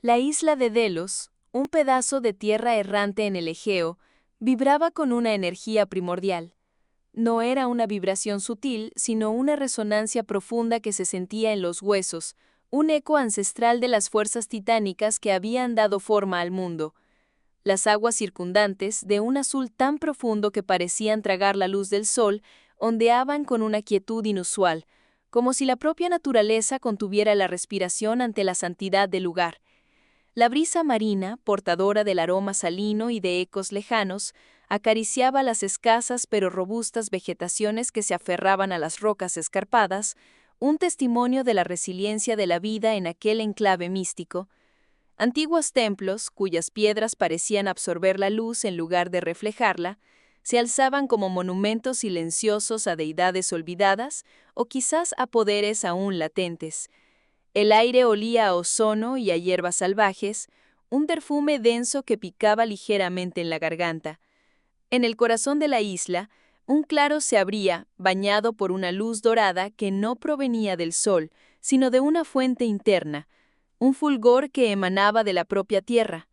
La isla de Delos, un pedazo de tierra errante en el Egeo, vibraba con una energía primordial. No era una vibración sutil, sino una resonancia profunda que se sentía en los huesos, un eco ancestral de las fuerzas titánicas que habían dado forma al mundo. Las aguas circundantes, de un azul tan profundo que parecían tragar la luz del sol, ondeaban con una quietud inusual, como si la propia naturaleza contuviera la respiración ante la santidad del lugar. La brisa marina, portadora del aroma salino y de ecos lejanos, acariciaba las escasas pero robustas vegetaciones que se aferraban a las rocas escarpadas, un testimonio de la resiliencia de la vida en aquel enclave místico. Antiguos templos, cuyas piedras parecían absorber la luz en lugar de reflejarla, se alzaban como monumentos silenciosos a deidades olvidadas o quizás a poderes aún latentes. El aire olía a ozono y a hierbas salvajes, un perfume denso que picaba ligeramente en la garganta. En el corazón de la isla, un claro se abría, bañado por una luz dorada que no provenía del sol, sino de una fuente interna, un fulgor que emanaba de la propia tierra.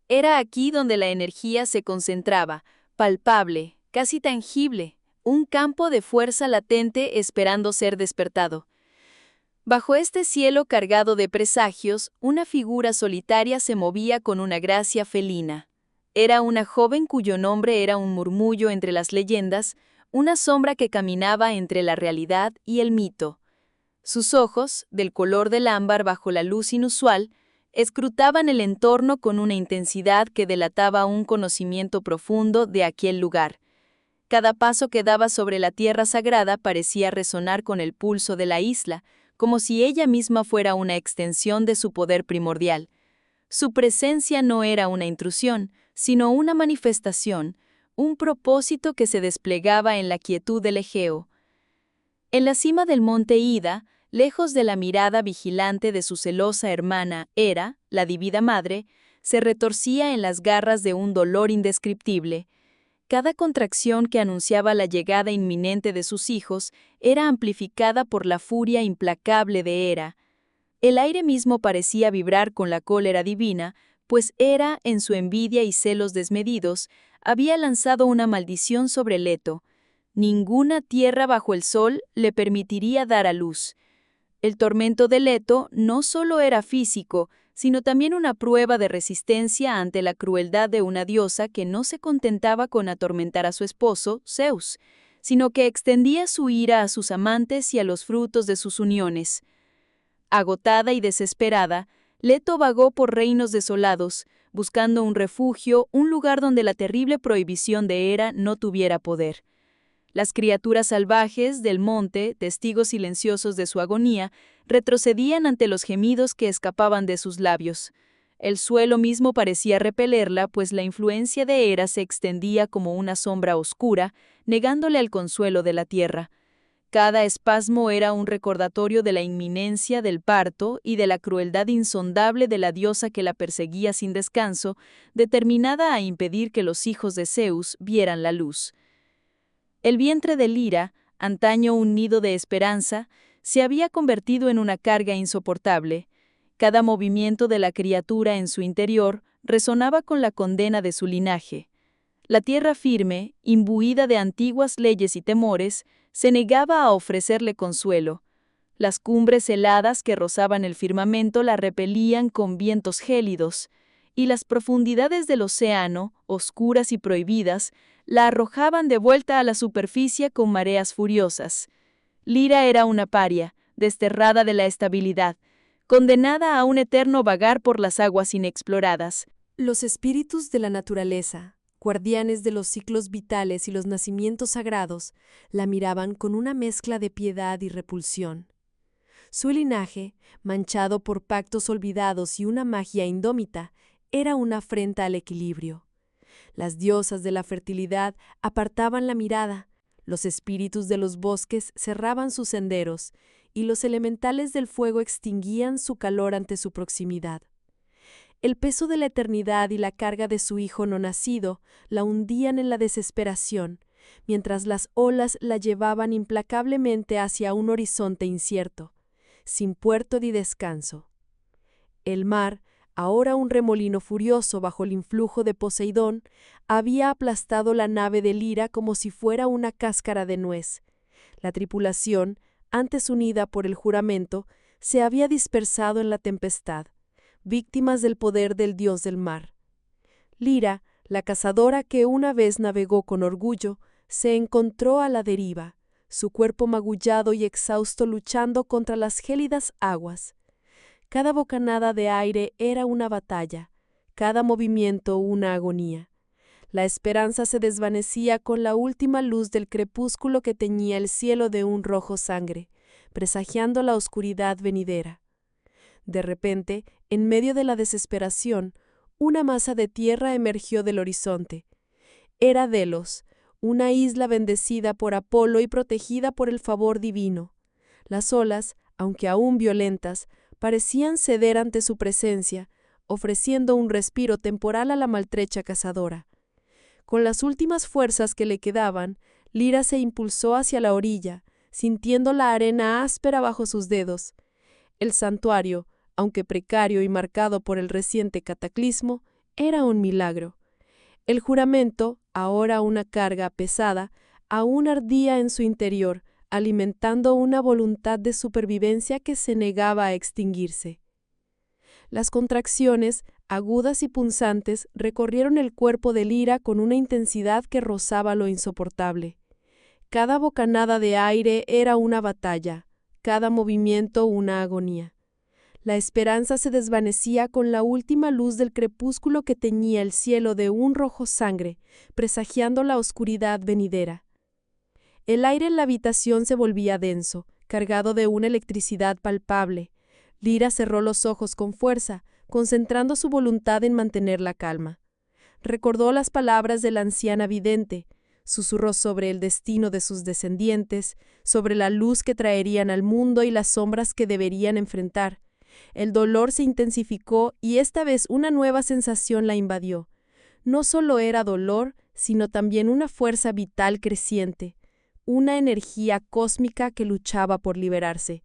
Era aquí donde la energía se concentraba, palpable, casi tangible, un campo de fuerza latente esperando ser despertado. Bajo este cielo cargado de presagios, una figura solitaria se movía con una gracia felina. Era una joven cuyo nombre era un murmullo entre las leyendas, una sombra que caminaba entre la realidad y el mito. Sus ojos, del color del ámbar bajo la luz inusual, escrutaban el entorno con una intensidad que delataba un conocimiento profundo de aquel lugar. Cada paso que daba sobre la tierra sagrada parecía resonar con el pulso de la isla, como si ella misma fuera una extensión de su poder primordial. Su presencia no era una intrusión, sino una manifestación, un propósito que se desplegaba en la quietud del Egeo. En la cima del monte Ida, lejos de la mirada vigilante de su celosa hermana Hera, la divina madre, se retorcía en las garras de un dolor indescriptible. Cada contracción que anunciaba la llegada inminente de sus hijos era amplificada por la furia implacable de Hera. El aire mismo parecía vibrar con la cólera divina, pues Hera, en su envidia y celos desmedidos, había lanzado una maldición sobre Leto. Ninguna tierra bajo el sol le permitiría dar a luz. El tormento de Leto no solo era físico, sino también una prueba de resistencia ante la crueldad de una diosa que no se contentaba con atormentar a su esposo, Zeus, sino que extendía su ira a sus amantes y a los frutos de sus uniones. Agotada y desesperada, Leto vagó por reinos desolados, buscando un refugio, un lugar donde la terrible prohibición de Hera no tuviera poder. Las criaturas salvajes del monte, testigos silenciosos de su agonía, retrocedían ante los gemidos que escapaban de sus labios. El suelo mismo parecía repelerla, pues la influencia de Hera se extendía como una sombra oscura, negándole el consuelo de la tierra. Cada espasmo era un recordatorio de la inminencia del parto y de la crueldad insondable de la diosa que la perseguía sin descanso, determinada a impedir que los hijos de Zeus vieran la luz. El vientre de Lira, antaño un nido de esperanza, se había convertido en una carga insoportable. Cada movimiento de la criatura en su interior resonaba con la condena de su linaje. La tierra firme, imbuida de antiguas leyes y temores, se negaba a ofrecerle consuelo. Las cumbres heladas que rozaban el firmamento la repelían con vientos gélidos, y las profundidades del océano, oscuras y prohibidas, la arrojaban de vuelta a la superficie con mareas furiosas. Lira era una paria, desterrada de la estabilidad, condenada a un eterno vagar por las aguas inexploradas. Los espíritus de la naturaleza, guardianes de los ciclos vitales y los nacimientos sagrados, la miraban con una mezcla de piedad y repulsión. Su linaje, manchado por pactos olvidados y una magia indómita, era una afrenta al equilibrio. Las diosas de la fertilidad apartaban la mirada, los espíritus de los bosques cerraban sus senderos, y los elementales del fuego extinguían su calor ante su proximidad. El peso de la eternidad y la carga de su hijo no nacido la hundían en la desesperación, mientras las olas la llevaban implacablemente hacia un horizonte incierto, sin puerto ni descanso. El mar, Ahora un remolino furioso bajo el influjo de Poseidón había aplastado la nave de Lira como si fuera una cáscara de nuez. La tripulación, antes unida por el juramento, se había dispersado en la tempestad, víctimas del poder del dios del mar. Lira, la cazadora que una vez navegó con orgullo, se encontró a la deriva, su cuerpo magullado y exhausto luchando contra las gélidas aguas. Cada bocanada de aire era una batalla, cada movimiento una agonía. La esperanza se desvanecía con la última luz del crepúsculo que teñía el cielo de un rojo sangre, presagiando la oscuridad venidera. De repente, en medio de la desesperación, una masa de tierra emergió del horizonte. Era Delos, una isla bendecida por Apolo y protegida por el favor divino. Las olas, aunque aún violentas, parecían ceder ante su presencia, ofreciendo un respiro temporal a la maltrecha cazadora. Con las últimas fuerzas que le quedaban, Lira se impulsó hacia la orilla, sintiendo la arena áspera bajo sus dedos. El santuario, aunque precario y marcado por el reciente cataclismo, era un milagro. El juramento, ahora una carga pesada, aún ardía en su interior, alimentando una voluntad de supervivencia que se negaba a extinguirse. Las contracciones, agudas y punzantes, recorrieron el cuerpo de Lira con una intensidad que rozaba lo insoportable. Cada bocanada de aire era una batalla, cada movimiento una agonía. La esperanza se desvanecía con la última luz del crepúsculo que teñía el cielo de un rojo sangre, presagiando la oscuridad venidera. El aire en la habitación se volvía denso, cargado de una electricidad palpable. Lira cerró los ojos con fuerza, concentrando su voluntad en mantener la calma. Recordó las palabras de la anciana vidente, susurró sobre el destino de sus descendientes, sobre la luz que traerían al mundo y las sombras que deberían enfrentar. El dolor se intensificó y esta vez una nueva sensación la invadió. No solo era dolor, sino también una fuerza vital creciente, una energía cósmica que luchaba por liberarse.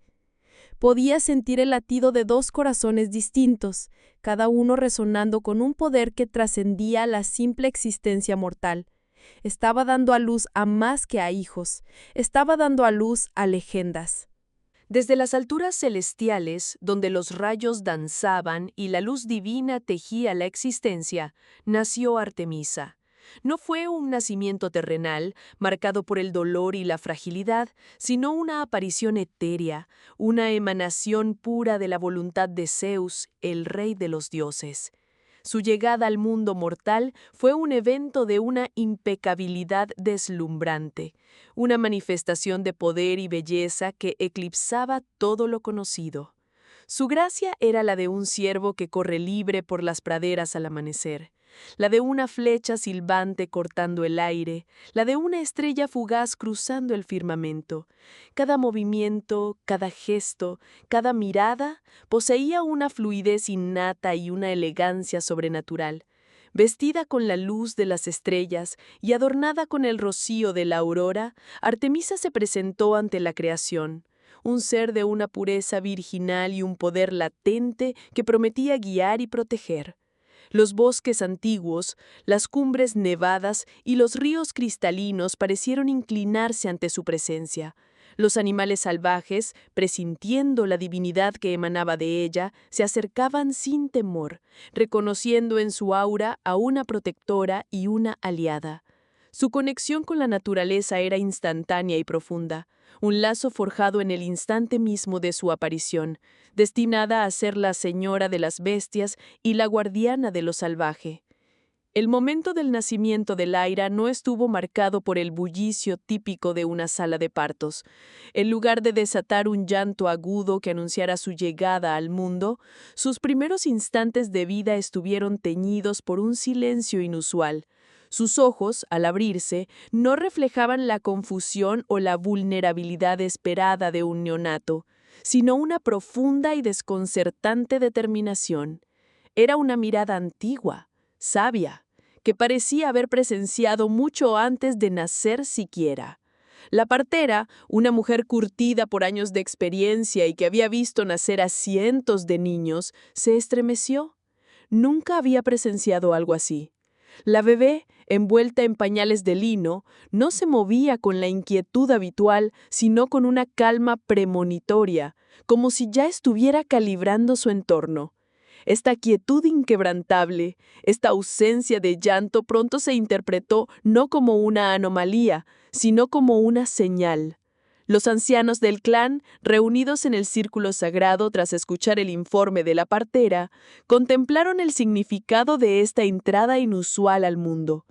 Podía sentir el latido de dos corazones distintos, cada uno resonando con un poder que trascendía la simple existencia mortal. Estaba dando a luz a más que a hijos, estaba dando a luz a leyendas. Desde las alturas celestiales, donde los rayos danzaban y la luz divina tejía la existencia, nació Artemisa. No fue un nacimiento terrenal, marcado por el dolor y la fragilidad, sino una aparición etérea, una emanación pura de la voluntad de Zeus, el rey de los dioses. Su llegada al mundo mortal fue un evento de una impecabilidad deslumbrante, una manifestación de poder y belleza que eclipsaba todo lo conocido. Su gracia era la de un ciervo que corre libre por las praderas al amanecer, la de una flecha silbante cortando el aire, la de una estrella fugaz cruzando el firmamento. Cada movimiento, cada gesto, cada mirada poseía una fluidez innata y una elegancia sobrenatural. Vestida con la luz de las estrellas y adornada con el rocío de la aurora, Artemisa se presentó ante la creación, un ser de una pureza virginal y un poder latente que prometía guiar y proteger. Los bosques antiguos, las cumbres nevadas y los ríos cristalinos parecieron inclinarse ante su presencia. Los animales salvajes, presintiendo la divinidad que emanaba de ella, se acercaban sin temor, reconociendo en su aura a una protectora y una aliada. Su conexión con la naturaleza era instantánea y profunda, un lazo forjado en el instante mismo de su aparición, destinada a ser la señora de las bestias y la guardiana de lo salvaje. El momento del nacimiento de Lyra no estuvo marcado por el bullicio típico de una sala de partos. En lugar de desatar un llanto agudo que anunciara su llegada al mundo, sus primeros instantes de vida estuvieron teñidos por un silencio inusual. Sus ojos, al abrirse, no reflejaban la confusión o la vulnerabilidad esperada de un neonato, sino una profunda y desconcertante determinación. Era una mirada antigua, sabia, que parecía haber presenciado mucho antes de nacer siquiera. La partera, una mujer curtida por años de experiencia y que había visto nacer a cientos de niños, se estremeció. Nunca había presenciado algo así. La bebé, envuelta en pañales de lino, no se movía con la inquietud habitual, sino con una calma premonitoria, como si ya estuviera calibrando su entorno. Esta quietud inquebrantable, esta ausencia de llanto pronto se interpretó no como una anomalía, sino como una señal. Los ancianos del clan, reunidos en el círculo sagrado tras escuchar el informe de la partera, contemplaron el significado de esta entrada inusual al mundo.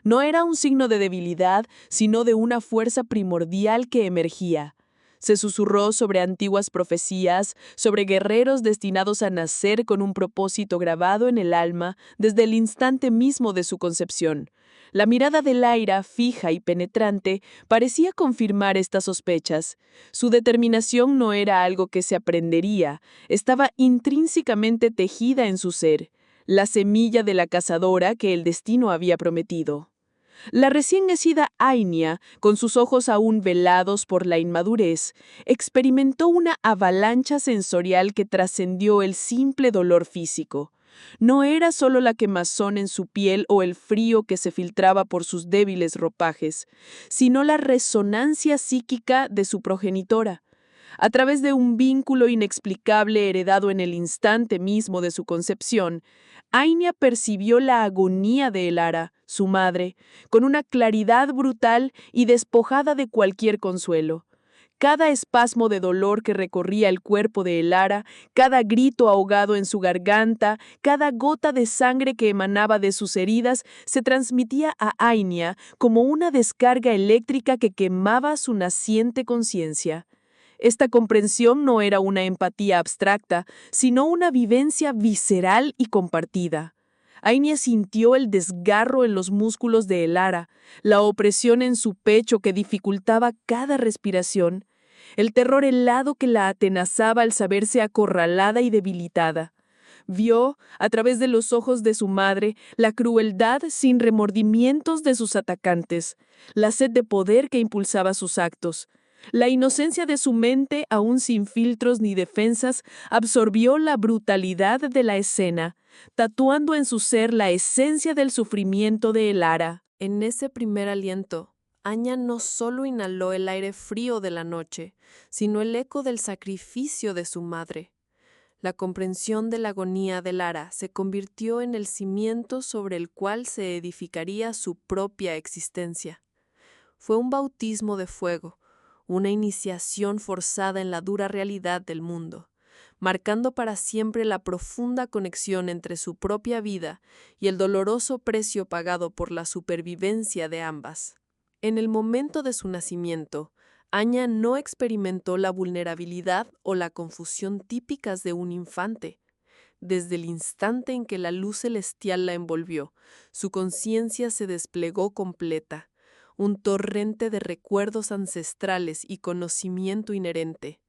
No era un signo de debilidad, sino de una fuerza primordial que emergía. Se susurró sobre antiguas profecías, sobre guerreros destinados a nacer con un propósito grabado en el alma desde el instante mismo de su concepción. La mirada de Lyra, fija y penetrante, parecía confirmar estas sospechas. Su determinación no era algo que se aprendería, estaba intrínsecamente tejida en su ser, la semilla de la cazadora que el destino había prometido. La recién nacida Ainia, con sus ojos aún velados por la inmadurez, experimentó una avalancha sensorial que trascendió el simple dolor físico. No era solo la quemazón en su piel o el frío que se filtraba por sus débiles ropajes, sino la resonancia psíquica de su progenitora. A través de un vínculo inexplicable heredado en el instante mismo de su concepción, Ainia percibió la agonía de Elara, su madre, con una claridad brutal y despojada de cualquier consuelo. Cada espasmo de dolor que recorría el cuerpo de Elara, cada grito ahogado en su garganta, cada gota de sangre que emanaba de sus heridas, se transmitía a Ainia como una descarga eléctrica que quemaba su naciente conciencia. Esta comprensión no era una empatía abstracta, sino una vivencia visceral y compartida. Ainia sintió el desgarro en los músculos de Elara, la opresión en su pecho que dificultaba cada respiración, el terror helado que la atenazaba al saberse acorralada y debilitada. Vio, a través de los ojos de su madre, la crueldad sin remordimientos de sus atacantes, la sed de poder que impulsaba sus actos. La inocencia de su mente, aún sin filtros ni defensas, absorbió la brutalidad de la escena, tatuando en su ser la esencia del sufrimiento de Elara. En ese primer aliento, Anya no solo inhaló el aire frío de la noche, sino el eco del sacrificio de su madre. La comprensión de la agonía de Lara se convirtió en el cimiento sobre el cual se edificaría su propia existencia. Fue un bautismo de fuego, una iniciación forzada en la dura realidad del mundo, marcando para siempre la profunda conexión entre su propia vida y el doloroso precio pagado por la supervivencia de ambas. En el momento de su nacimiento, Anya no experimentó la vulnerabilidad o la confusión típicas de un infante. Desde el instante en que la luz celestial la envolvió, su conciencia se desplegó completa, un torrente de recuerdos ancestrales y conocimiento inherente.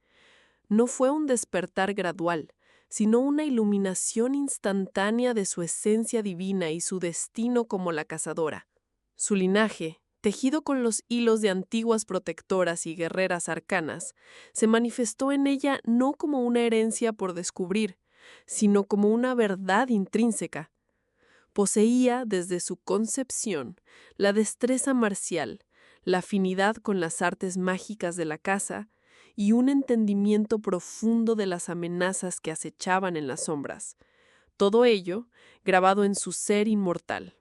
No fue un despertar gradual, sino una iluminación instantánea de su esencia divina y su destino como la cazadora. Su linaje, tejido con los hilos de antiguas protectoras y guerreras arcanas, se manifestó en ella no como una herencia por descubrir, sino como una verdad intrínseca. Poseía, desde su concepción, la destreza marcial, la afinidad con las artes mágicas de la caza y un entendimiento profundo de las amenazas que acechaban en las sombras. Todo ello grabado en su ser inmortal.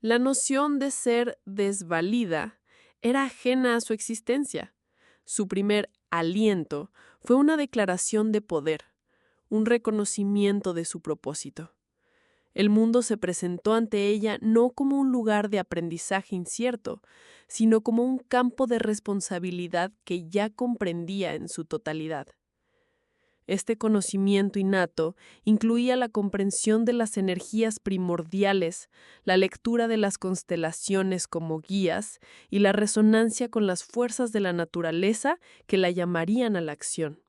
La noción de ser desvalida era ajena a su existencia. Su primer aliento fue una declaración de poder, un reconocimiento de su propósito. El mundo se presentó ante ella no como un lugar de aprendizaje incierto, sino como un campo de responsabilidad que ya comprendía en su totalidad. Este conocimiento innato incluía la comprensión de las energías primordiales, la lectura de las constelaciones como guías y la resonancia con las fuerzas de la naturaleza que la llamarían a la acción.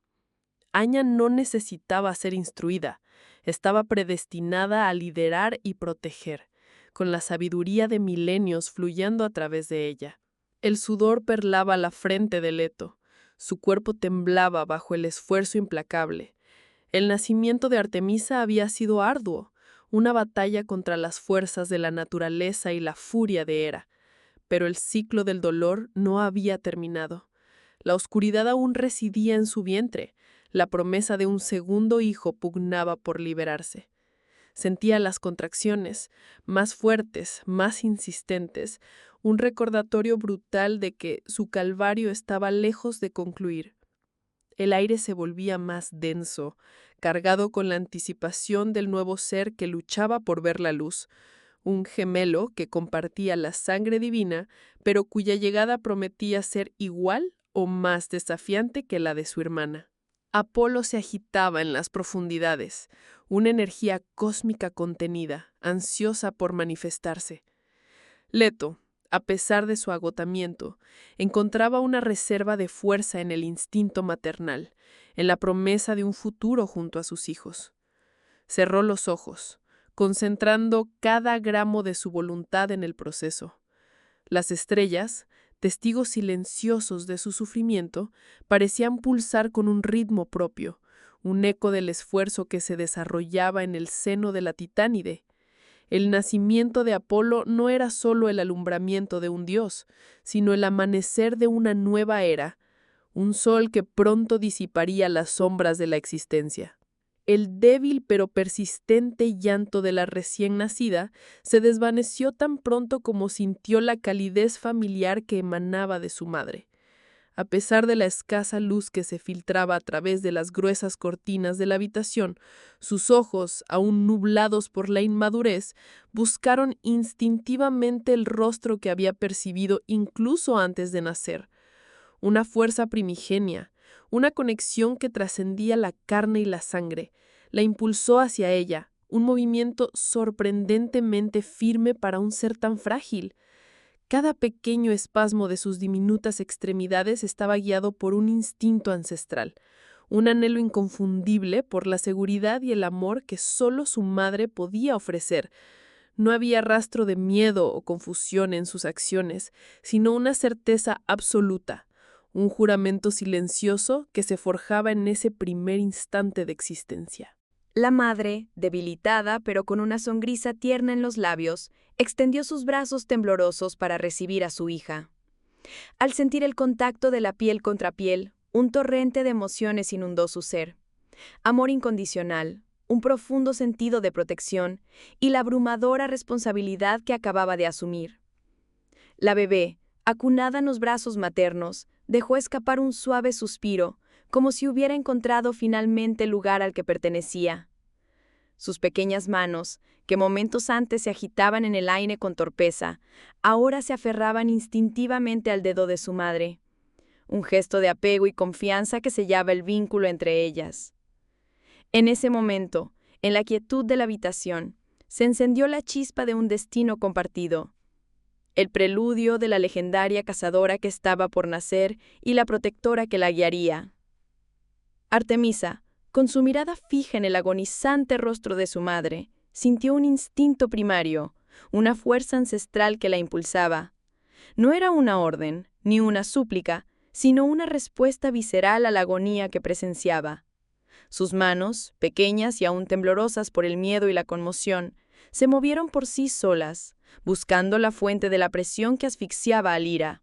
Anya no necesitaba ser instruida, estaba predestinada a liderar y proteger, con la sabiduría de milenios fluyendo a través de ella. El sudor perlaba la frente de Leto, su cuerpo temblaba bajo el esfuerzo implacable. El nacimiento de Artemisa había sido arduo, una batalla contra las fuerzas de la naturaleza y la furia de Hera. Pero el ciclo del dolor no había terminado. La oscuridad aún residía en su vientre. La promesa de un segundo hijo pugnaba por liberarse. Sentía las contracciones, más fuertes, más insistentes, un recordatorio brutal de que su calvario estaba lejos de concluir. El aire se volvía más denso, cargado con la anticipación del nuevo ser que luchaba por ver la luz, un gemelo que compartía la sangre divina, pero cuya llegada prometía ser igual o más desafiante que la de su hermana. Apolo se agitaba en las profundidades, una energía cósmica contenida, ansiosa por manifestarse. Leto, a pesar de su agotamiento, encontraba una reserva de fuerza en el instinto maternal, en la promesa de un futuro junto a sus hijos. Cerró los ojos, concentrando cada gramo de su voluntad en el proceso. Las estrellas, testigos silenciosos de su sufrimiento, parecían pulsar con un ritmo propio, un eco del esfuerzo que se desarrollaba en el seno de la Titánide. El nacimiento de Apolo no era solo el alumbramiento de un dios, sino el amanecer de una nueva era, un sol que pronto disiparía las sombras de la existencia. El débil pero persistente llanto de la recién nacida se desvaneció tan pronto como sintió la calidez familiar que emanaba de su madre. A pesar de la escasa luz que se filtraba a través de las gruesas cortinas de la habitación, sus ojos, aún nublados por la inmadurez, buscaron instintivamente el rostro que había percibido incluso antes de nacer. Una fuerza primigenia, una conexión que trascendía la carne y la sangre, la impulsó hacia ella, un movimiento sorprendentemente firme para un ser tan frágil. Cada pequeño espasmo de sus diminutas extremidades estaba guiado por un instinto ancestral, un anhelo inconfundible por la seguridad y el amor que solo su madre podía ofrecer. No había rastro de miedo o confusión en sus acciones, sino una certeza absoluta, un juramento silencioso que se forjaba en ese primer instante de existencia. La madre, debilitada pero con una sonrisa tierna en los labios, extendió sus brazos temblorosos para recibir a su hija. Al sentir el contacto de la piel contra piel, un torrente de emociones inundó su ser. Amor incondicional, un profundo sentido de protección y la abrumadora responsabilidad que acababa de asumir. La bebé, acunada en los brazos maternos, dejó escapar un suave suspiro, como si hubiera encontrado finalmente el lugar al que pertenecía. Sus pequeñas manos, que momentos antes se agitaban en el aire con torpeza, ahora se aferraban instintivamente al dedo de su madre. Un gesto de apego y confianza que sellaba el vínculo entre ellas. En ese momento, en la quietud de la habitación, se encendió la chispa de un destino compartido. El preludio de la legendaria cazadora que estaba por nacer y la protectora que la guiaría. Artemisa, con su mirada fija en el agonizante rostro de su madre, sintió un instinto primario, una fuerza ancestral que la impulsaba. No era una orden, ni una súplica, sino una respuesta visceral a la agonía que presenciaba. Sus manos, pequeñas y aún temblorosas por el miedo y la conmoción, se movieron por sí solas, buscando la fuente de la presión que asfixiaba a Lira.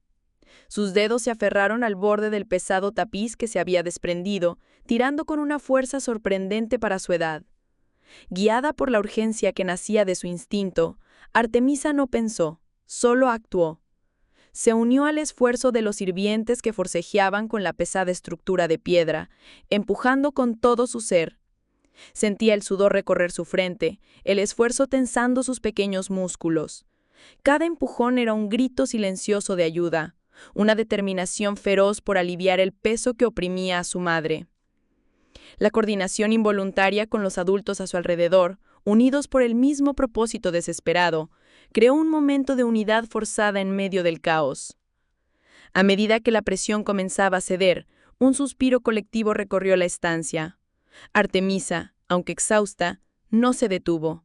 Sus dedos se aferraron al borde del pesado tapiz que se había desprendido, tirando con una fuerza sorprendente para su edad. Guiada por la urgencia que nacía de su instinto, Artemisa no pensó, solo actuó. Se unió al esfuerzo de los sirvientes que forcejeaban con la pesada estructura de piedra, empujando con todo su ser. Sentía el sudor recorrer su frente, el esfuerzo tensando sus pequeños músculos. Cada empujón era un grito silencioso de ayuda, una determinación feroz por aliviar el peso que oprimía a su madre. La coordinación involuntaria con los adultos a su alrededor, unidos por el mismo propósito desesperado, creó un momento de unidad forzada en medio del caos. A medida que la presión comenzaba a ceder, un suspiro colectivo recorrió la estancia. Artemisa, aunque exhausta, no se detuvo.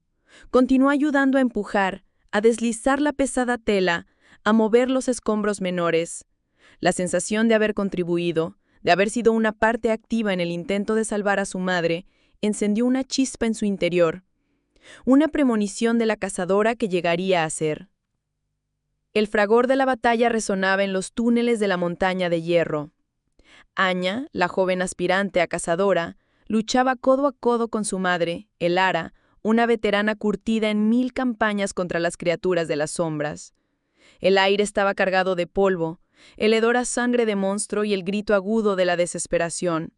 Continuó ayudando a empujar, a deslizar la pesada tela, a mover los escombros menores. La sensación de haber contribuido, de haber sido una parte activa en el intento de salvar a su madre, encendió una chispa en su interior. una premonición de la cazadora que llegaría a ser. El fragor de la batalla resonaba en los túneles de la montaña de hierro. Anya, la joven aspirante a cazadora, luchaba codo a codo con su madre, Elara, una veterana curtida en 1000 campañas contra las criaturas de las sombras. El aire estaba cargado de polvo, el hedor a sangre de monstruo y el grito agudo de la desesperación.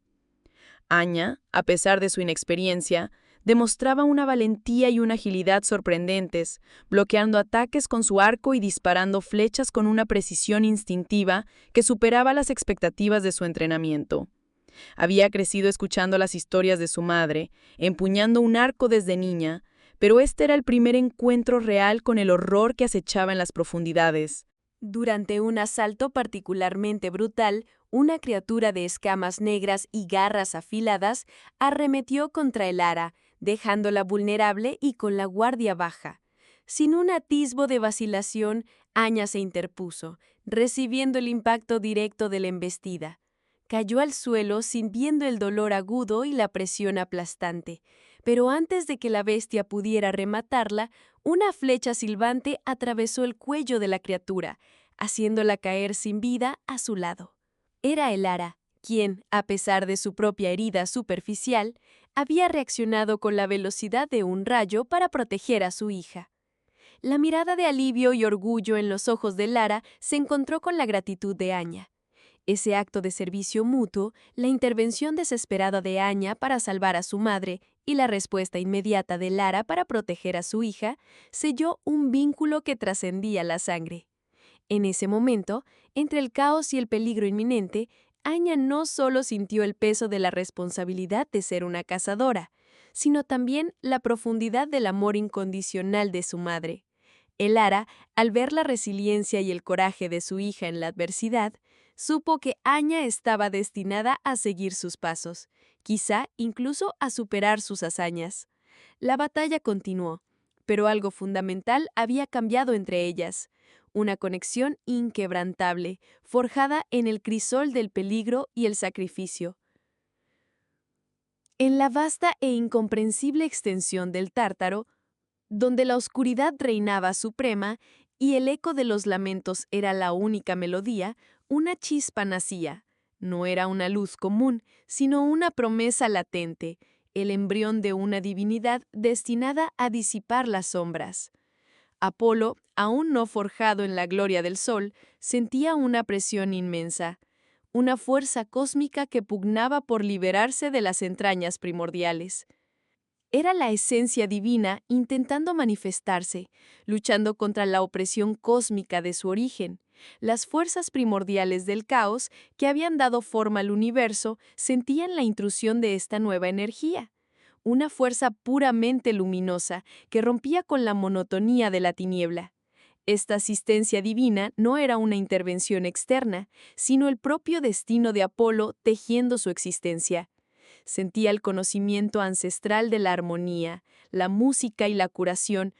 Anya, a pesar de su inexperiencia, demostraba una valentía y una agilidad sorprendentes, bloqueando ataques con su arco y disparando flechas con una precisión instintiva que superaba las expectativas de su entrenamiento. Había crecido escuchando las historias de su madre, empuñando un arco desde niña, pero este era el primer encuentro real con el horror que acechaba en las profundidades. Durante un asalto particularmente brutal, una criatura de escamas negras y garras afiladas arremetió contra Elara, dejándola vulnerable y con la guardia baja. Sin un atisbo de vacilación, Anya se interpuso, recibiendo el impacto directo de la embestida. Cayó al suelo sintiendo el dolor agudo y la presión aplastante, pero antes de que la bestia pudiera rematarla, una flecha silbante atravesó el cuello de la criatura, haciéndola caer sin vida a su lado. Era Elara, quien, a pesar de su propia herida superficial, había reaccionado con la velocidad de un rayo para proteger a su hija. La mirada de alivio y orgullo en los ojos de Lara se encontró con la gratitud de Anya. Ese acto de servicio mutuo, la intervención desesperada de Anya para salvar a su madre y la respuesta inmediata de Lara para proteger a su hija, selló un vínculo que trascendía la sangre. En ese momento, entre el caos y el peligro inminente, Anya no solo sintió el peso de la responsabilidad de ser una cazadora, sino también la profundidad del amor incondicional de su madre. Elara, al ver la resiliencia y el coraje de su hija en la adversidad, supo que Anya estaba destinada a seguir sus pasos, quizá incluso a superar sus hazañas. La batalla continuó, pero algo fundamental había cambiado entre ellas. Una conexión inquebrantable, forjada en el crisol del peligro y el sacrificio. En la vasta e incomprensible extensión del Tártaro, donde la oscuridad reinaba suprema y el eco de los lamentos era la única melodía, una chispa nacía. No era una luz común, sino una promesa latente, el embrión de una divinidad destinada a disipar las sombras. Apolo, aún no forjado en la gloria del sol, sentía una presión inmensa, una fuerza cósmica que pugnaba por liberarse de las entrañas primordiales. Era la esencia divina intentando manifestarse, luchando contra la opresión cósmica de su origen. Las fuerzas primordiales del caos que habían dado forma al universo sentían la intrusión de esta nueva energía. Una fuerza puramente luminosa que rompía con la monotonía de la tiniebla. Esta asistencia divina no era una intervención externa, sino el propio destino de Apolo tejiendo su existencia. Sentía el conocimiento ancestral de la armonía, la música y la curación,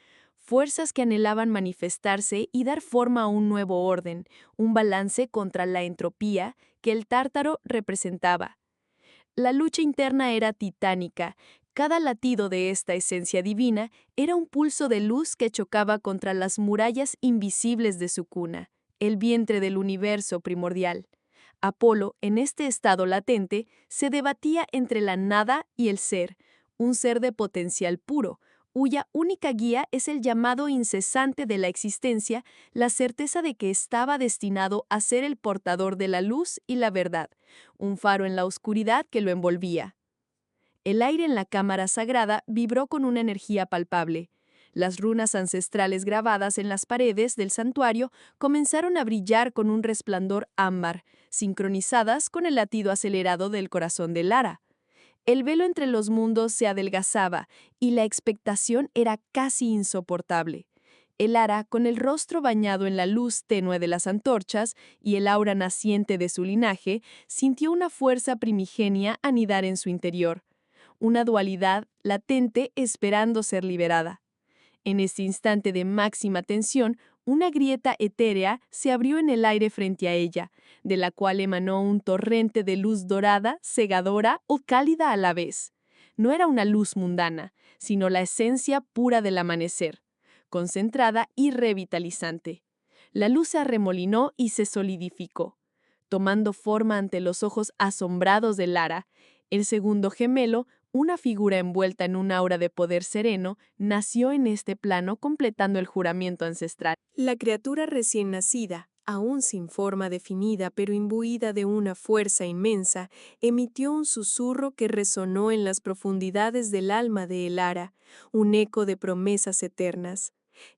fuerzas que anhelaban manifestarse y dar forma a un nuevo orden, un balance contra la entropía que el Tártaro representaba. La lucha interna era titánica. Cada latido de esta esencia divina era un pulso de luz que chocaba contra las murallas invisibles de su cuna, el vientre del universo primordial. Apolo, en este estado latente, se debatía entre la nada y el ser, un ser de potencial puro, cuya única guía es el llamado incesante de la existencia, la certeza de que estaba destinado a ser el portador de la luz y la verdad, un faro en la oscuridad que lo envolvía. El aire en la cámara sagrada vibró con una energía palpable. Las runas ancestrales grabadas en las paredes del santuario comenzaron a brillar con un resplandor ámbar, sincronizadas con el latido acelerado del corazón de Lara. El velo entre los mundos se adelgazaba y la expectación era casi insoportable. Elara, con el rostro bañado en la luz tenue de las antorchas y el aura naciente de su linaje, sintió una fuerza primigenia anidar en su interior. Una dualidad latente esperando ser liberada. En este instante de máxima tensión, una grieta etérea se abrió en el aire frente a ella, de la cual emanó un torrente de luz dorada, cegadora o cálida a la vez. No era una luz mundana, sino la esencia pura del amanecer, concentrada y revitalizante. La luz se arremolinó y se solidificó, tomando forma ante los ojos asombrados de Lara. El segundo gemelo, una figura envuelta en un aura de poder sereno, nació en este plano completando el juramento ancestral. La criatura recién nacida, aún sin forma definida pero imbuida de una fuerza inmensa, emitió un susurro que resonó en las profundidades del alma de Elara, un eco de promesas eternas.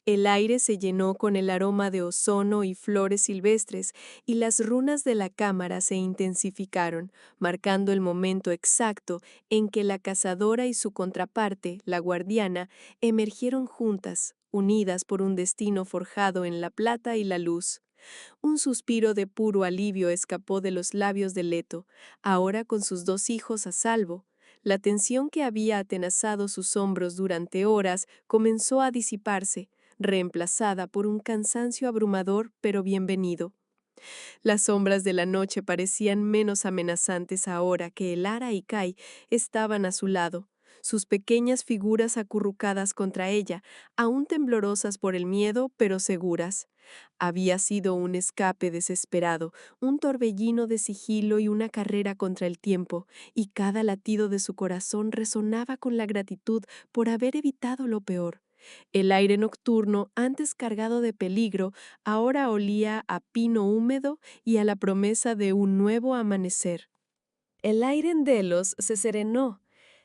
El aire se llenó con el aroma de ozono y flores silvestres, y las runas de la cámara se intensificaron, marcando el momento exacto en que la cazadora y su contraparte, la guardiana, emergieron juntas, unidas por un destino forjado en la plata y la luz. Un suspiro de puro alivio escapó de los labios de Leto, ahora con sus 2 hijos a salvo. La tensión que había atenazado sus hombros durante horas comenzó a disiparse, reemplazada por un cansancio abrumador pero bienvenido. Las sombras de la noche parecían menos amenazantes ahora que Elara y Kai estaban a su lado, sus pequeñas figuras acurrucadas contra ella, aún temblorosas por el miedo, pero seguras. Había sido un escape desesperado, un torbellino de sigilo y una carrera contra el tiempo, y cada latido de su corazón resonaba con la gratitud por haber evitado lo peor. El aire nocturno, antes cargado de peligro, ahora olía a pino húmedo y a la promesa de un nuevo amanecer. El aire en Delos se serenó.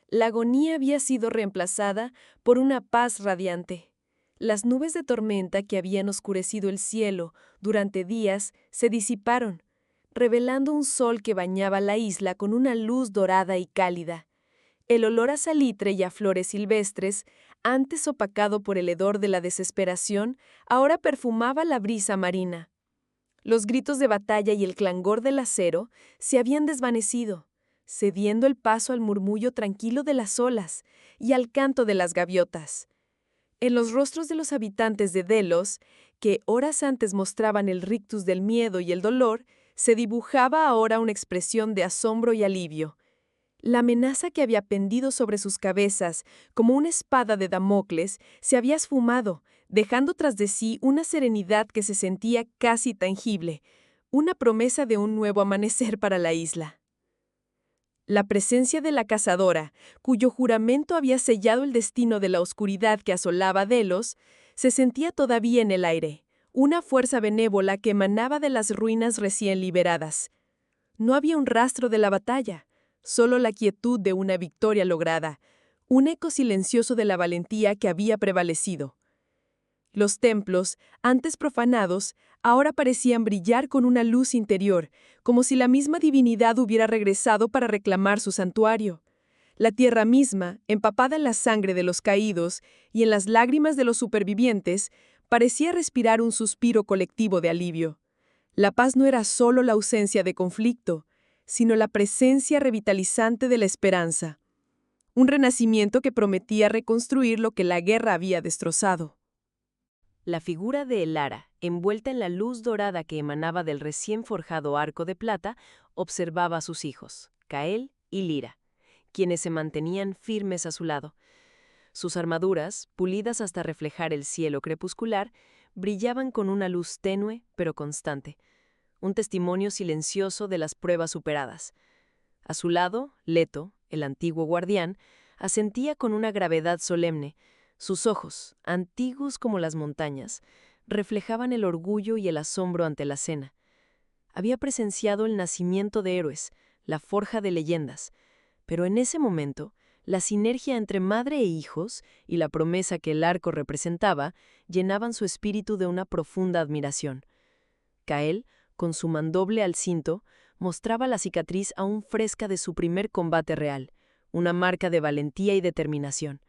La agonía había sido reemplazada por una paz radiante. Las nubes de tormenta que habían oscurecido el cielo durante días se disiparon, revelando un sol que bañaba la isla con una luz dorada y cálida. El olor a salitre y a flores silvestres, antes opacado por el hedor de la desesperación, ahora perfumaba la brisa marina. Los gritos de batalla y el clangor del acero se habían desvanecido, cediendo el paso al murmullo tranquilo de las olas y al canto de las gaviotas. En los rostros de los habitantes de Delos, que horas antes mostraban el rictus del miedo y el dolor, se dibujaba ahora una expresión de asombro y alivio. La amenaza que había pendido sobre sus cabezas, como una espada de Damocles, se había esfumado, dejando tras de sí una serenidad que se sentía casi tangible, una promesa de un nuevo amanecer para la isla. La presencia de la cazadora, cuyo juramento había sellado el destino de la oscuridad que asolaba Delos, se sentía todavía en el aire, una fuerza benévola que emanaba de las ruinas recién liberadas. No había un rastro de la batalla, solo la quietud de una victoria lograda, un eco silencioso de la valentía que había prevalecido. Los templos, antes profanados, ahora parecían brillar con una luz interior, como si la misma divinidad hubiera regresado para reclamar su santuario. La tierra misma, empapada en la sangre de los caídos y en las lágrimas de los supervivientes, parecía respirar un suspiro colectivo de alivio. La paz no era solo la ausencia de conflicto, sino la presencia revitalizante de la esperanza. Un renacimiento que prometía reconstruir lo que la guerra había destrozado. La figura de Elara, envuelta en la luz dorada que emanaba del recién forjado arco de plata, observaba a sus hijos, Cael y Lira, quienes se mantenían firmes a su lado. Sus armaduras, pulidas hasta reflejar el cielo crepuscular, brillaban con una luz tenue pero constante, un testimonio silencioso de las pruebas superadas. A su lado, Leto, el antiguo guardián, asentía con una gravedad solemne. Sus ojos, antiguos como las montañas, reflejaban el orgullo y el asombro ante la cena. Había presenciado el nacimiento de héroes, la forja de leyendas, pero en ese momento, la sinergia entre madre e hijos y la promesa que el arco representaba llenaban su espíritu de una profunda admiración. Cael, con su mandoble al cinto, mostraba la cicatriz aún fresca de su primer combate real, una marca de valentía y determinación.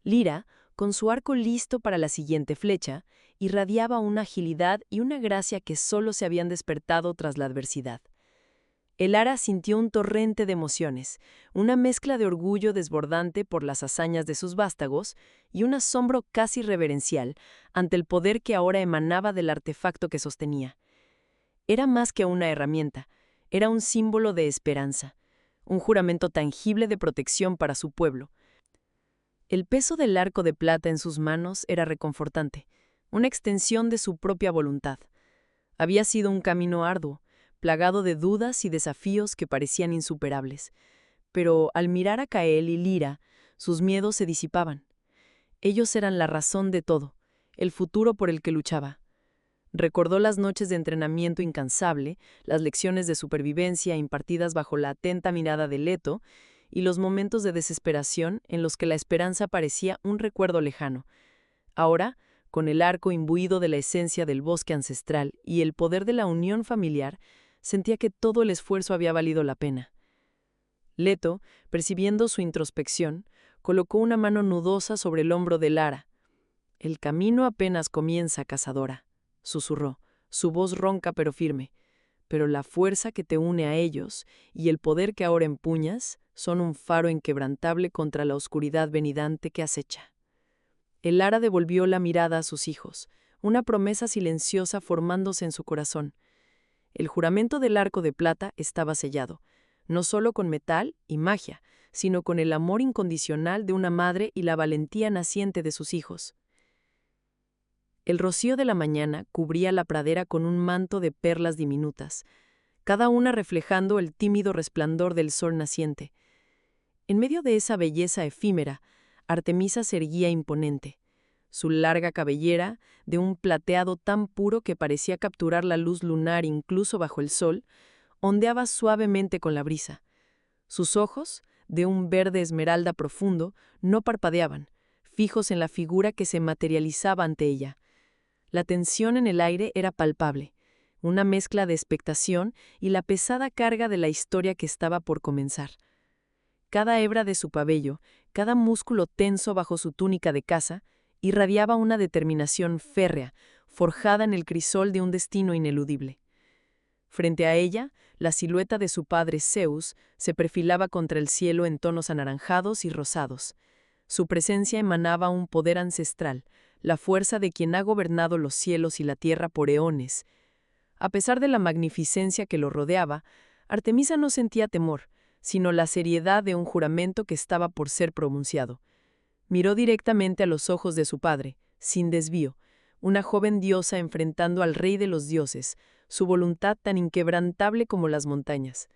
Lira, con su arco listo para la siguiente flecha, irradiaba una agilidad y una gracia que solo se habían despertado tras la adversidad. Elara sintió un torrente de emociones, una mezcla de orgullo desbordante por las hazañas de sus vástagos y un asombro casi reverencial ante el poder que ahora emanaba del artefacto que sostenía. Era más que una herramienta, era un símbolo de esperanza, un juramento tangible de protección para su pueblo. El peso del arco de plata en sus manos era reconfortante, una extensión de su propia voluntad. Había sido un camino arduo, plagado de dudas y desafíos que parecían insuperables. Pero al mirar a Kael y Lyra, sus miedos se disipaban. Ellos eran la razón de todo, el futuro por el que luchaba. Recordó las noches de entrenamiento incansable, las lecciones de supervivencia impartidas bajo la atenta mirada de Leto y los momentos de desesperación en los que la esperanza parecía un recuerdo lejano. Ahora, con el arco imbuido de la esencia del bosque ancestral y el poder de la unión familiar, sentía que todo el esfuerzo había valido la pena. Leto, percibiendo su introspección, colocó una mano nudosa sobre el hombro de Lara. «El camino apenas comienza, cazadora», susurró, su voz ronca pero firme. «Pero la fuerza que te une a ellos y el poder que ahora empuñas son un faro inquebrantable contra la oscuridad venidante que acecha». El Lara devolvió la mirada a sus hijos, una promesa silenciosa formándose en su corazón. El juramento del arco de plata estaba sellado, no solo con metal y magia, sino con el amor incondicional de una madre y la valentía naciente de sus hijos. El rocío de la mañana cubría la pradera con un manto de perlas diminutas, cada una reflejando el tímido resplandor del sol naciente. En medio de esa belleza efímera, Artemisa se erguía imponente. Su larga cabellera, de un plateado tan puro que parecía capturar la luz lunar incluso bajo el sol, ondeaba suavemente con la brisa. Sus ojos, de un verde esmeralda profundo, no parpadeaban, fijos en la figura que se materializaba ante ella. La tensión en el aire era palpable, una mezcla de expectación y la pesada carga de la historia que estaba por comenzar. Cada hebra de su cabello, cada músculo tenso bajo su túnica de caza, irradiaba una determinación férrea, forjada en el crisol de un destino ineludible. Frente a ella, la silueta de su padre Zeus se perfilaba contra el cielo en tonos anaranjados y rosados. Su presencia emanaba un poder ancestral, la fuerza de quien ha gobernado los cielos y la tierra por eones. A pesar de la magnificencia que lo rodeaba, Artemisa no sentía temor, sino la seriedad de un juramento que estaba por ser pronunciado. Miró directamente a los ojos de su padre, sin desvío, una joven diosa enfrentando al rey de los dioses, su voluntad tan inquebrantable como las montañas.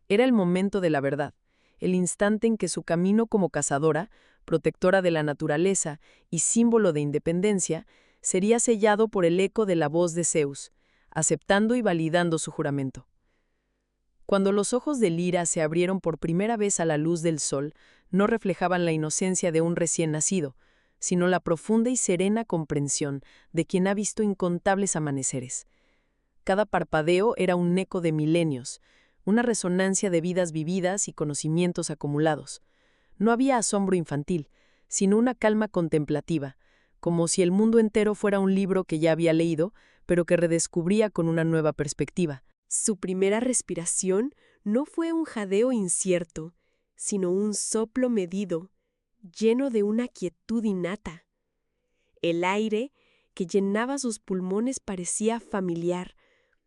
Era el momento de la verdad, el instante en que su camino como cazadora, protectora de la naturaleza y símbolo de independencia, sería sellado por el eco de la voz de Zeus, aceptando y validando su juramento. Cuando los ojos de Lyra se abrieron por primera vez a la luz del sol, no reflejaban la inocencia de un recién nacido, sino la profunda y serena comprensión de quien ha visto incontables amaneceres. Cada parpadeo era un eco de milenios, una resonancia de vidas vividas y conocimientos acumulados. No había asombro infantil, sino una calma contemplativa, como si el mundo entero fuera un libro que ya había leído, pero que redescubría con una nueva perspectiva. Su primera respiración no fue un jadeo incierto, sino un soplo medido, lleno de una quietud innata. El aire que llenaba sus pulmones parecía familiar,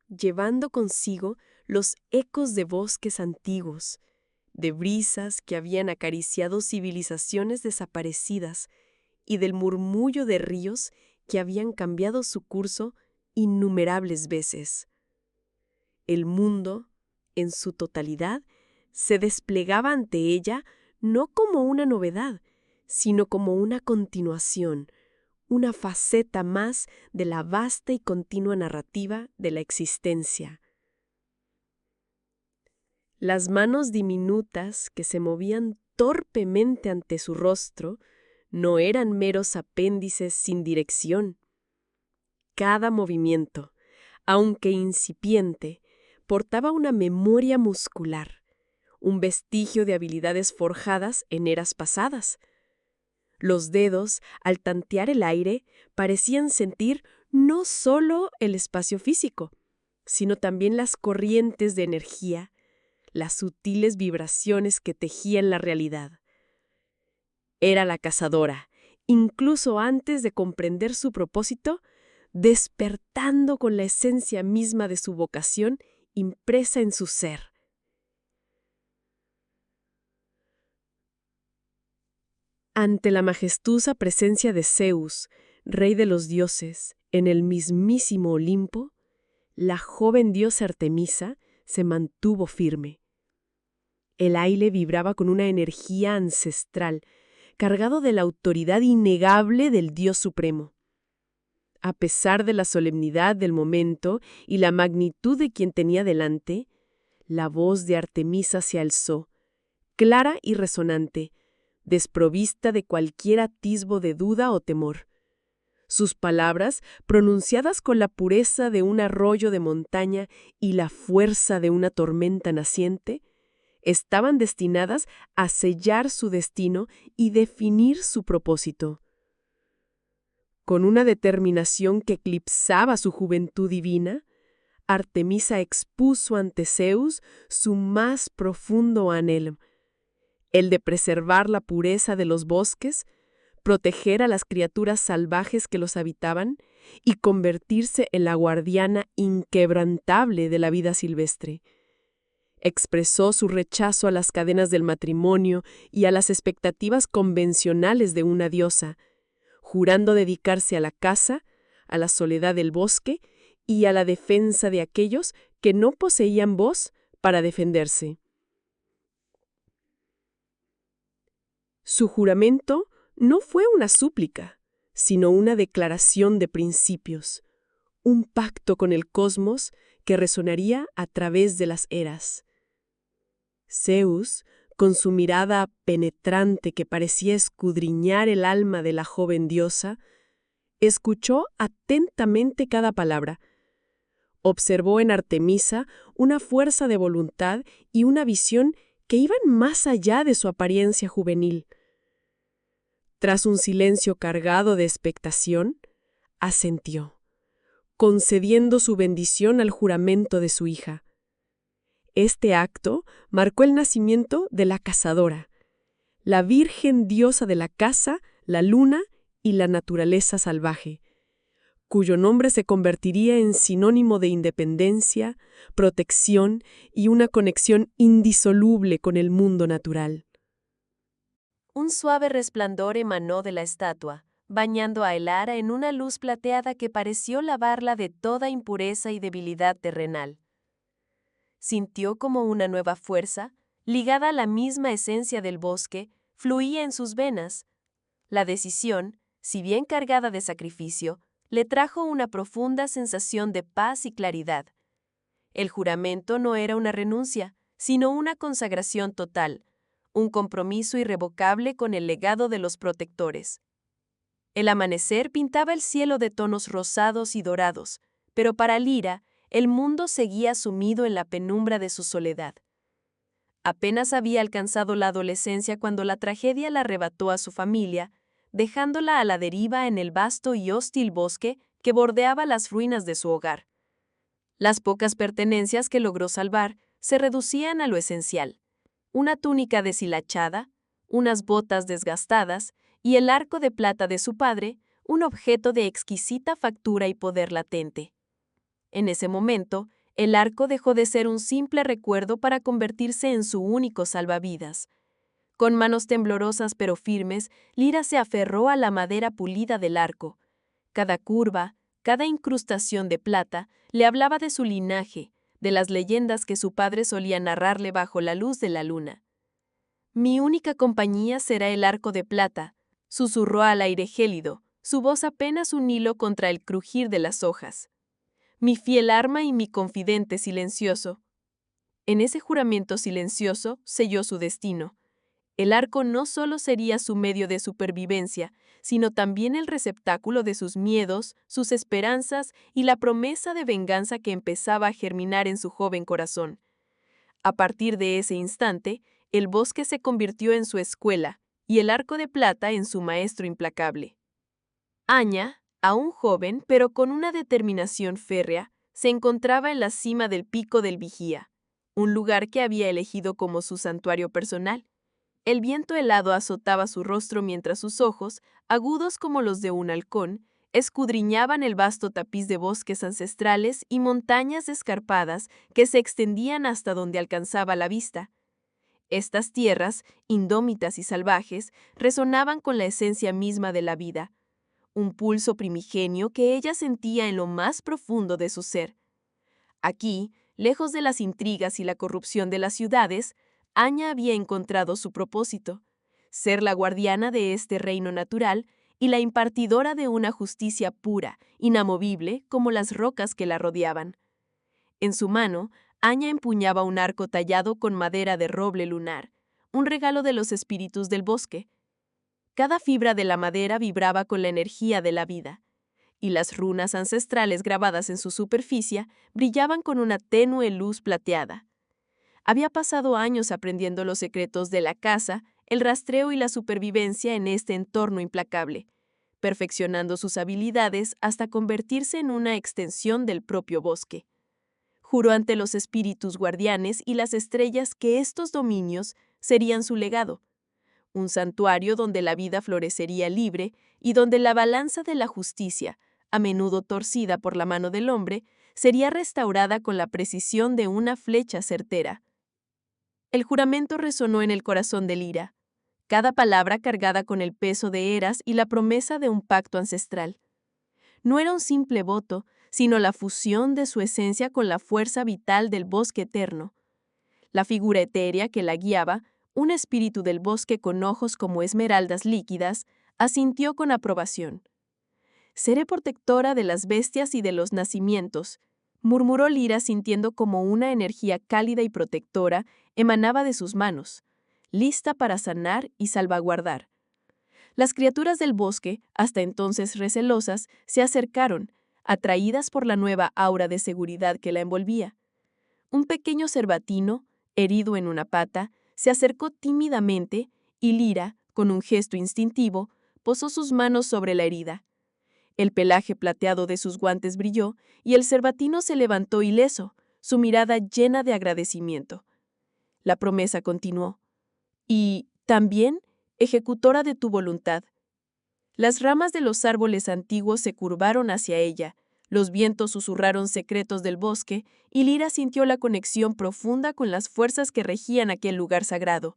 llevando consigo los ecos de bosques antiguos, de brisas que habían acariciado civilizaciones desaparecidas y del murmullo de ríos que habían cambiado su curso innumerables veces. El mundo, en su totalidad, se desplegaba ante ella no como una novedad, sino como una continuación, una faceta más de la vasta y continua narrativa de la existencia. Las manos diminutas que se movían torpemente ante su rostro no eran meros apéndices sin dirección. Cada movimiento, aunque incipiente, portaba una memoria muscular, un vestigio de habilidades forjadas en eras pasadas. Los dedos, al tantear el aire, parecían sentir no solo el espacio físico, sino también las corrientes de energía, las sutiles vibraciones que tejían la realidad. Era la cazadora, incluso antes de comprender su propósito, despertando con la esencia misma de su vocación impresa en su ser. Ante la majestuosa presencia de Zeus, rey de los dioses, en el mismísimo Olimpo, la joven diosa Artemisa se mantuvo firme. El aire vibraba con una energía ancestral, cargado de la autoridad innegable del Dios Supremo. A pesar de la solemnidad del momento y la magnitud de quien tenía delante, la voz de Artemisa se alzó, clara y resonante, desprovista de cualquier atisbo de duda o temor. Sus palabras, pronunciadas con la pureza de un arroyo de montaña y la fuerza de una tormenta naciente, estaban destinadas a sellar su destino y definir su propósito. Con una determinación que eclipsaba su juventud divina, Artemisa expuso ante Zeus su más profundo anhelo, el de preservar la pureza de los bosques, proteger a las criaturas salvajes que los habitaban y convertirse en la guardiana inquebrantable de la vida silvestre. Expresó su rechazo a las cadenas del matrimonio y a las expectativas convencionales de una diosa, jurando dedicarse a la caza, a la soledad del bosque y a la defensa de aquellos que no poseían voz para defenderse. Su juramento no fue una súplica, sino una declaración de principios, un pacto con el cosmos que resonaría a través de las eras. Zeus, con su mirada penetrante que parecía escudriñar el alma de la joven diosa, escuchó atentamente cada palabra. Observó en Artemisa una fuerza de voluntad y una visión que iban más allá de su apariencia juvenil. Tras un silencio cargado de expectación, asintió, concediendo su bendición al juramento de su hija. Este acto marcó el nacimiento de la cazadora, la virgen diosa de la caza, la luna y la naturaleza salvaje, cuyo nombre se convertiría en sinónimo de independencia, protección y una conexión indisoluble con el mundo natural. Un suave resplandor emanó de la estatua, bañando a Elara en una luz plateada que pareció lavarla de toda impureza y debilidad terrenal. Sintió como una nueva fuerza, ligada a la misma esencia del bosque, fluía en sus venas. La decisión, si bien cargada de sacrificio, le trajo una profunda sensación de paz y claridad. El juramento no era una renuncia, sino una consagración total, un compromiso irrevocable con el legado de los protectores. El amanecer pintaba el cielo de tonos rosados y dorados, pero para Lira, el mundo seguía sumido en la penumbra de su soledad. Apenas había alcanzado la adolescencia cuando la tragedia la arrebató a su familia, dejándola a la deriva en el vasto y hostil bosque que bordeaba las ruinas de su hogar. Las pocas pertenencias que logró salvar se reducían a lo esencial: una túnica deshilachada, unas botas desgastadas y el arco de plata de su padre, un objeto de exquisita factura y poder latente. En ese momento, el arco dejó de ser un simple recuerdo para convertirse en su único salvavidas. Con manos temblorosas pero firmes, Lira se aferró a la madera pulida del arco. Cada curva, cada incrustación de plata, le hablaba de su linaje, de las leyendas que su padre solía narrarle bajo la luz de la luna. «Mi única compañía será el arco de plata», susurró al aire gélido, su voz apenas un hilo contra el crujir de las hojas. «Mi fiel arma y mi confidente silencioso». En ese juramento silencioso selló su destino. El arco no solo sería su medio de supervivencia, sino también el receptáculo de sus miedos, sus esperanzas y la promesa de venganza que empezaba a germinar en su joven corazón. A partir de ese instante, el bosque se convirtió en su escuela y el arco de plata en su maestro implacable. Aña, aún joven pero con una determinación férrea, se encontraba en la cima del Pico del Vigía, un lugar que había elegido como su santuario personal. El viento helado azotaba su rostro mientras sus ojos, agudos como los de un halcón, escudriñaban el vasto tapiz de bosques ancestrales y montañas escarpadas que se extendían hasta donde alcanzaba la vista. Estas tierras, indómitas y salvajes, resonaban con la esencia misma de la vida, un pulso primigenio que ella sentía en lo más profundo de su ser. Aquí, lejos de las intrigas y la corrupción de las ciudades, Anya había encontrado su propósito: ser la guardiana de este reino natural y la impartidora de una justicia pura, inamovible como las rocas que la rodeaban. En su mano, Anya empuñaba un arco tallado con madera de roble lunar, un regalo de los espíritus del bosque. Cada fibra de la madera vibraba con la energía de la vida, y las runas ancestrales grabadas en su superficie brillaban con una tenue luz plateada. Había pasado años aprendiendo los secretos de la caza, el rastreo y la supervivencia en este entorno implacable, perfeccionando sus habilidades hasta convertirse en una extensión del propio bosque. Juró ante los espíritus guardianes y las estrellas que estos dominios serían su legado, un santuario donde la vida florecería libre y donde la balanza de la justicia, a menudo torcida por la mano del hombre, sería restaurada con la precisión de una flecha certera. El juramento resonó en el corazón de Lyra, cada palabra cargada con el peso de eras y la promesa de un pacto ancestral. No era un simple voto, sino la fusión de su esencia con la fuerza vital del bosque eterno. La figura etérea que la guiaba, un espíritu del bosque con ojos como esmeraldas líquidas, asintió con aprobación. «Seré protectora de las bestias y de los nacimientos», murmuró Lyra sintiendo como una energía cálida y protectora emanaba de sus manos, lista para sanar y salvaguardar. Las criaturas del bosque, hasta entonces recelosas, se acercaron, atraídas por la nueva aura de seguridad que la envolvía. Un pequeño cervatino, herido en una pata, se acercó tímidamente y Lyra, con un gesto instintivo, posó sus manos sobre la herida. El pelaje plateado de sus guantes brilló y el cervatino se levantó ileso, su mirada llena de agradecimiento. La promesa continuó. «Y, también, ejecutora de tu voluntad». Las ramas de los árboles antiguos se curvaron hacia ella, los vientos susurraron secretos del bosque y Lyra sintió la conexión profunda con las fuerzas que regían aquel lugar sagrado.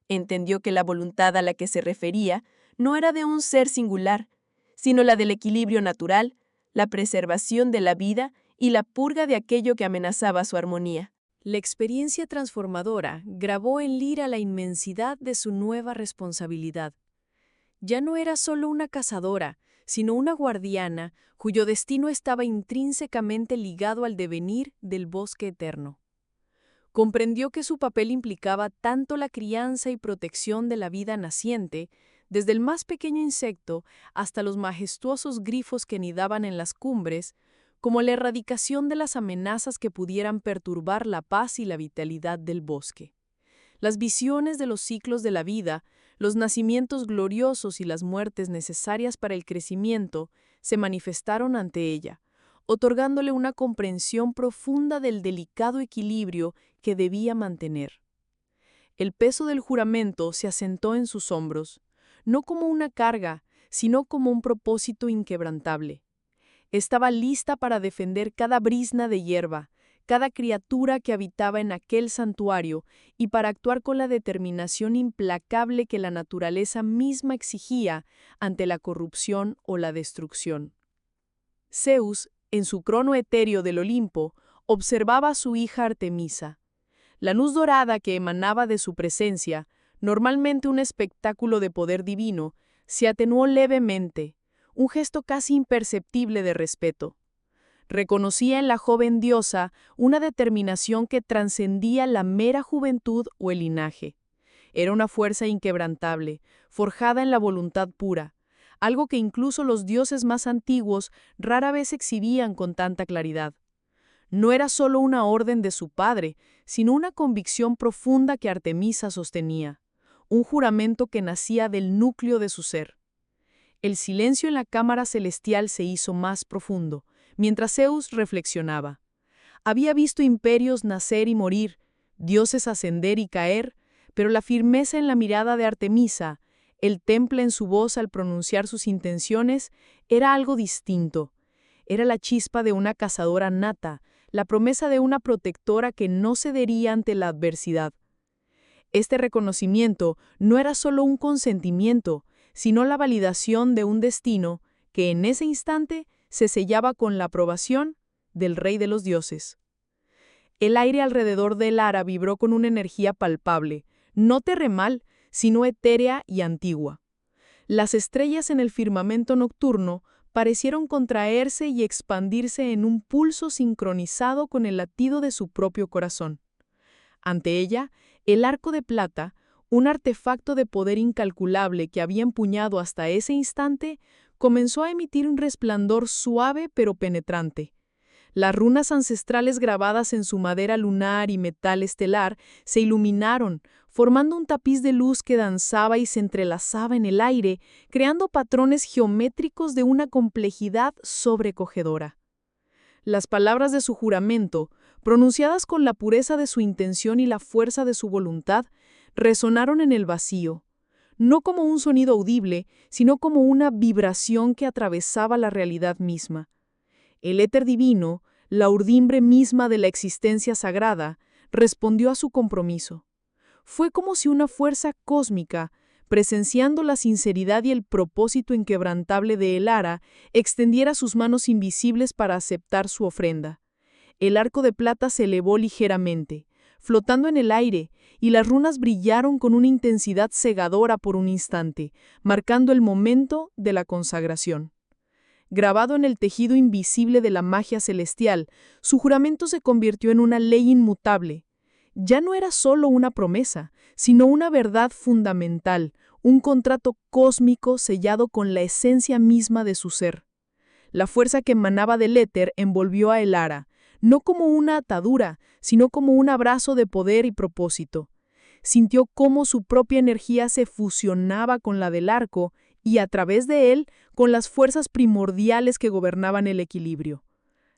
Entendió que la voluntad a la que se refería no era de un ser singular, sino la del equilibrio natural, la preservación de la vida y la purga de aquello que amenazaba su armonía. La experiencia transformadora grabó en Lyra la inmensidad de su nueva responsabilidad. Ya no era solo una cazadora, sino una guardiana cuyo destino estaba intrínsecamente ligado al devenir del bosque eterno. Comprendió que su papel implicaba tanto la crianza y protección de la vida naciente, desde el más pequeño insecto hasta los majestuosos grifos que nidaban en las cumbres, como la erradicación de las amenazas que pudieran perturbar la paz y la vitalidad del bosque. Las visiones de los ciclos de la vida, los nacimientos gloriosos y las muertes necesarias para el crecimiento se manifestaron ante ella, otorgándole una comprensión profunda del delicado equilibrio que debía mantener. El peso del juramento se asentó en sus hombros, no como una carga, sino como un propósito inquebrantable. Estaba lista para defender cada brizna de hierba, cada criatura que habitaba en aquel santuario y para actuar con la determinación implacable que la naturaleza misma exigía ante la corrupción o la destrucción. Zeus, en su crono etéreo del Olimpo, observaba a su hija Artemisa. La luz dorada que emanaba de su presencia, normalmente un espectáculo de poder divino, se atenuó levemente, un gesto casi imperceptible de respeto. Reconocía en la joven diosa una determinación que trascendía la mera juventud o el linaje. Era una fuerza inquebrantable, forjada en la voluntad pura, algo que incluso los dioses más antiguos rara vez exhibían con tanta claridad. No era solo una orden de su padre, sino una convicción profunda que Artemisa sostenía, un juramento que nacía del núcleo de su ser. El silencio en la cámara celestial se hizo más profundo, mientras Zeus reflexionaba. Había visto imperios nacer y morir, dioses ascender y caer, pero la firmeza en la mirada de Artemisa, el temple en su voz al pronunciar sus intenciones, era algo distinto. Era la chispa de una cazadora nata, la promesa de una protectora que no cedería ante la adversidad. Este reconocimiento no era solo un consentimiento, sino la validación de un destino que en ese instante se sellaba con la aprobación del Rey de los Dioses. El aire alrededor de Elara vibró con una energía palpable, no terrenal, sino etérea y antigua. Las estrellas en el firmamento nocturno parecieron contraerse y expandirse en un pulso sincronizado con el latido de su propio corazón. Ante ella, el arco de plata, un artefacto de poder incalculable que había empuñado hasta ese instante, comenzó a emitir un resplandor suave pero penetrante. Las runas ancestrales grabadas en su madera lunar y metal estelar se iluminaron, formando un tapiz de luz que danzaba y se entrelazaba en el aire, creando patrones geométricos de una complejidad sobrecogedora. Las palabras de su juramento, pronunciadas con la pureza de su intención y la fuerza de su voluntad, resonaron en el vacío, no como un sonido audible, sino como una vibración que atravesaba la realidad misma. El éter divino, la urdimbre misma de la existencia sagrada, respondió a su compromiso. Fue como si una fuerza cósmica, presenciando la sinceridad y el propósito inquebrantable de Elara, extendiera sus manos invisibles para aceptar su ofrenda. El arco de plata se elevó ligeramente, flotando en el aire, y las runas brillaron con una intensidad cegadora por un instante, marcando el momento de la consagración. Grabado en el tejido invisible de la magia celestial, su juramento se convirtió en una ley inmutable. Ya no era solo una promesa, sino una verdad fundamental, un contrato cósmico sellado con la esencia misma de su ser. La fuerza que emanaba del éter envolvió a Elara, no como una atadura, sino como un abrazo de poder y propósito. Sintió cómo su propia energía se fusionaba con la del arco y, a través de él, con las fuerzas primordiales que gobernaban el equilibrio.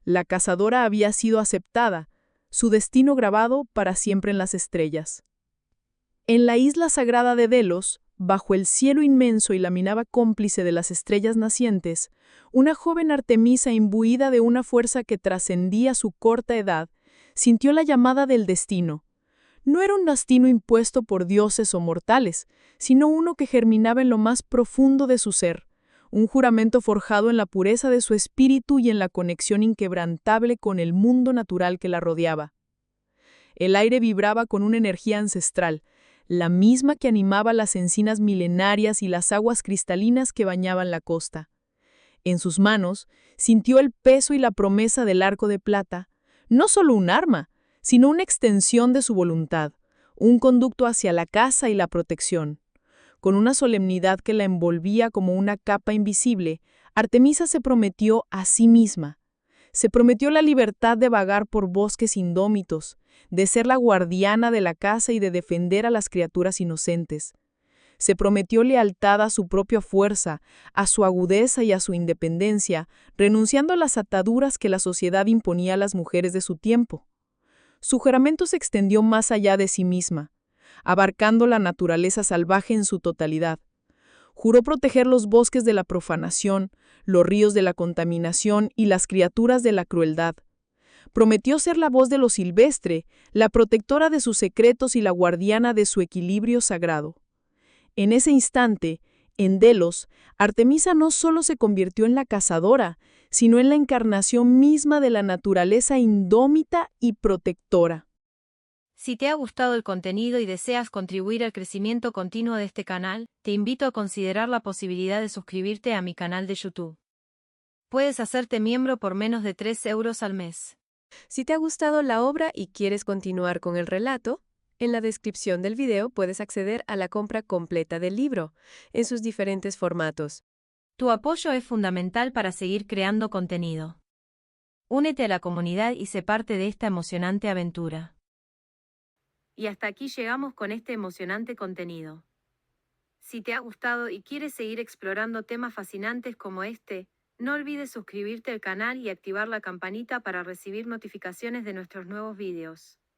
La cazadora había sido aceptada, su destino grabado para siempre en las estrellas. En la isla sagrada de Delos, bajo el cielo inmenso y la mirada cómplice de las estrellas nacientes, una joven Artemisa imbuida de una fuerza que trascendía su corta edad, sintió la llamada del destino. No era un destino impuesto por dioses o mortales, sino uno que germinaba en lo más profundo de su ser, un juramento forjado en la pureza de su espíritu y en la conexión inquebrantable con el mundo natural que la rodeaba. El aire vibraba con una energía ancestral, la misma que animaba las encinas milenarias y las aguas cristalinas que bañaban la costa. En sus manos sintió el peso y la promesa del arco de plata, no solo un arma, sino una extensión de su voluntad, un conducto hacia la caza y la protección. Con una solemnidad que la envolvía como una capa invisible, Artemisa se prometió a sí misma. Se prometió la libertad de vagar por bosques indómitos, de ser la guardiana de la casa y de defender a las criaturas inocentes. Se prometió lealtad a su propia fuerza, a su agudeza y a su independencia, renunciando a las ataduras que la sociedad imponía a las mujeres de su tiempo. Su juramento se extendió más allá de sí misma, abarcando la naturaleza salvaje en su totalidad. Juró proteger los bosques de la profanación, los ríos de la contaminación y las criaturas de la crueldad. Prometió ser la voz de lo silvestre, la protectora de sus secretos y la guardiana de su equilibrio sagrado. En ese instante, en Delos, Artemisa no solo se convirtió en la cazadora, sino en la encarnación misma de la naturaleza indómita y protectora. Si te ha gustado el contenido y deseas contribuir al crecimiento continuo de este canal, te invito a considerar la posibilidad de suscribirte a mi canal de YouTube. Puedes hacerte miembro por menos de 3 euros al mes. Si te ha gustado la obra y quieres continuar con el relato, en la descripción del video puedes acceder a la compra completa del libro, en sus diferentes formatos. Tu apoyo es fundamental para seguir creando contenido. Únete a la comunidad y sé parte de esta emocionante aventura. Y hasta aquí llegamos con este emocionante contenido. Si te ha gustado y quieres seguir explorando temas fascinantes como este, no olvides suscribirte al canal y activar la campanita para recibir notificaciones de nuestros nuevos videos.